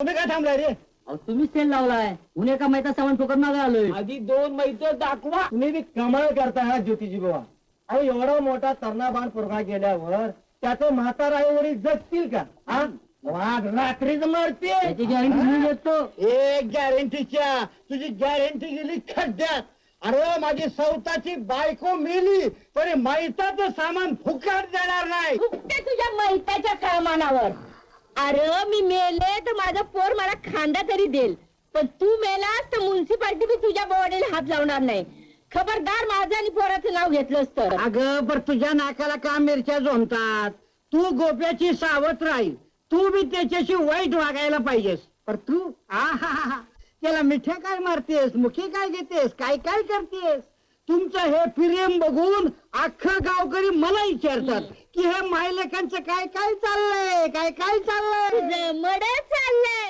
तुम्ही काय थांबलाय रे? तुम्हीच तेल लावलाय उन्हे का माहिती सामान फुकट मागा आलोय. आधी 2 मैत दाखवा. तुम्ही बी कमाल करताय हा ज्योतिजी बुवा. अहो एवढा मोठा तरणा पोरगा गेल्यावर त्याचं म्हातारा वडील जगतील का? हा वाघ रात्रीच मरते. त्याची गॅरंटी मी देतो. एक गॅरंटीच्या तुझी गॅरंटी गेली खड्ड्यात. अरे माझी सौताची बायको मेली तरी मैताचं सामान फुकट देणार नाही. फुकटे तुझ्या मैताच्या कामानावर. अरे मी मेले तर माझा पोर मला खांदा तरी देईल, पण तू मेलास तर म्युन्सिपाल्टी बी तुझ्या बॉडीला हात लावणार नाही. खबरदार माझं आणि पोराचं नाव घेतलंस तर. अगं पर तुझ्या नाकाला का मिरच्या झोंबतात? तू गोप्याची सावत्र राहील. तू बी त्याच्याशी वाईट वागायला पाहिजेस. पर तू आहा त्याला मिठ्या काय मारतेस, मुखी काय घेतेस, काय काय करतेस? तुमचं हे प्रेम बघून अख्खं गावकरी मला विचारतात की हे मायलेकांचं काय काय चाललंय, काय काय चाललंय. मड चाललंय.